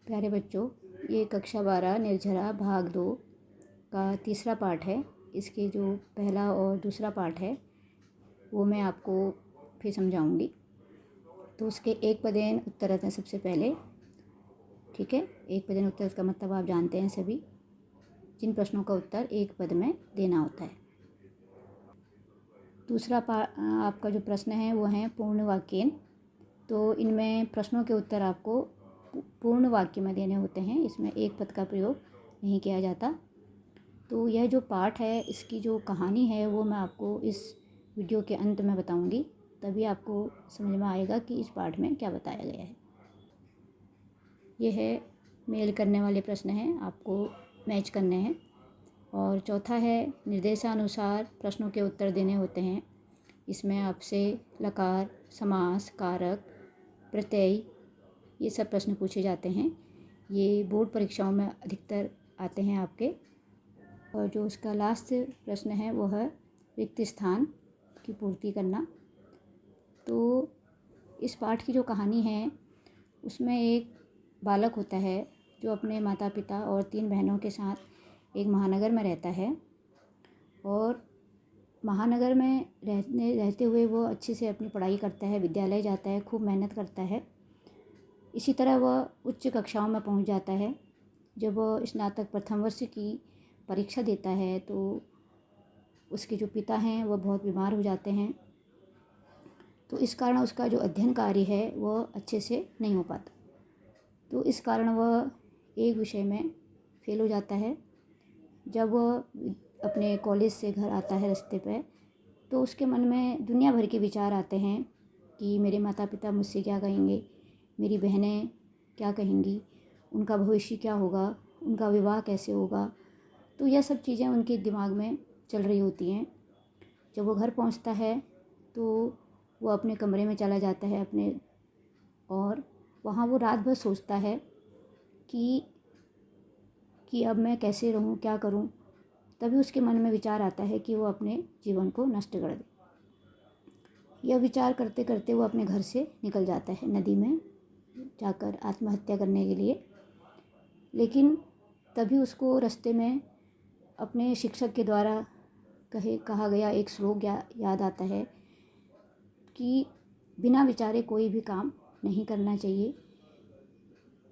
प्यारे बच्चों, ये कक्षा 12 निर्झरा भाग 2 का तीसरा पार्ट है। इसके जो पहला और दूसरा पार्ट है वो मैं आपको फिर समझाऊंगी। तो उसके एक पदेन उत्तरत हैं सबसे पहले। ठीक है, एक पदेन उत्तरत का मतलब आप जानते हैं सभी, जिन प्रश्नों का उत्तर एक पद में देना होता है। दूसरा आपका जो प्रश्न है वो है पूर्ण वाक्यन। तो इनमें प्रश्नों के उत्तर आपको पूर्ण वाक्य में देने होते हैं, इसमें एक पद का प्रयोग नहीं किया जाता। तो यह जो पाठ है, इसकी जो कहानी है वो मैं आपको इस वीडियो के अंत में बताऊंगी, तभी आपको समझ में आएगा कि इस पाठ में क्या बताया गया है। यह है मेल करने वाले प्रश्न हैं, आपको मैच करने हैं। और चौथा है निर्देशानुसार प्रश्नों के उत्तर देने होते हैं। इसमें आपसे लकार, समास, कारक, प्रत्यय, ये सब प्रश्न पूछे जाते हैं। ये बोर्ड परीक्षाओं में अधिकतर आते हैं आपके। और जो उसका लास्ट प्रश्न है वो है रिक्त स्थान की पूर्ति करना। तो इस पाठ की जो कहानी है उसमें एक बालक होता है जो अपने माता पिता और 3 बहनों के साथ एक महानगर में रहता है। और महानगर में रहते हुए वो अच्छे से अपनी पढ़ाई करता है, विद्यालय जाता है, खूब मेहनत करता है। इसी तरह वह उच्च कक्षाओं में पहुंच जाता है। जब वह स्नातक प्रथम वर्ष की परीक्षा देता है तो उसके जो पिता हैं वह बहुत बीमार हो जाते हैं। तो इस कारण उसका जो अध्ययन कार्य है वह अच्छे से नहीं हो पाता। तो इस कारण वह एक विषय में फेल हो जाता है। जब वह अपने कॉलेज से घर आता है रास्ते पे, तो उसके मन में दुनिया भर के विचार आते हैं कि मेरे माता पिता मुझसे क्या कहेंगे, मेरी बहनें क्या कहेंगी, उनका भविष्य क्या होगा, उनका विवाह कैसे होगा। तो यह सब चीज़ें उनके दिमाग में चल रही होती हैं। जब वो घर पहुंचता है तो वो अपने कमरे में चला जाता है अपने, और वहाँ वो रात भर सोचता है कि अब मैं कैसे रहूँ, क्या करूँ। तभी उसके मन में विचार आता है कि वो अपने जीवन को नष्ट कर दे। यह विचार करते करते वो अपने घर से निकल जाता है नदी में जाकर आत्महत्या करने के लिए। लेकिन तभी उसको रास्ते में अपने शिक्षक के द्वारा कहा गया एक श्लोक याद आता है कि बिना विचारे कोई भी काम नहीं करना चाहिए।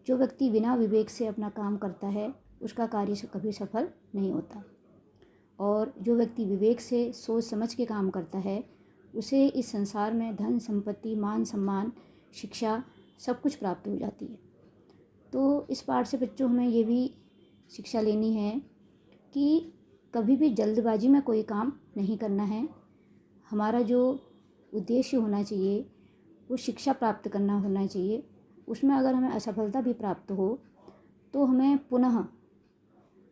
जो व्यक्ति बिना विवेक से अपना काम करता है उसका कार्य कभी सफल नहीं होता। और जो व्यक्ति विवेक से सोच समझ के काम करता है उसे इस संसार में धन संपत्ति, मान सम्मान, शिक्षा सब कुछ प्राप्त हो जाती है। तो इस पाठ से बच्चों हमें ये भी शिक्षा लेनी है कि कभी भी जल्दबाजी में कोई काम नहीं करना है। हमारा जो उद्देश्य होना चाहिए वो शिक्षा प्राप्त करना होना चाहिए। उसमें अगर हमें असफलता भी प्राप्त हो तो हमें पुनः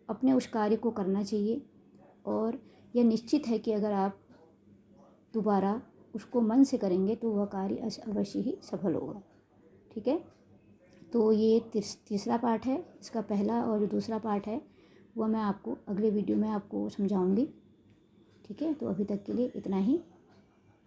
अपने उस कार्य को करना चाहिए। और यह निश्चित है कि अगर आप दोबारा उसको मन से करेंगे तो वह कार्य अवश्य ही सफल होगा। ठीक है, तो ये तीसरा पार्ट है। इसका पहला और जो दूसरा पार्ट है वह मैं आपको अगले वीडियो में आपको समझाऊंगी। ठीक है, तो अभी तक के लिए इतना ही।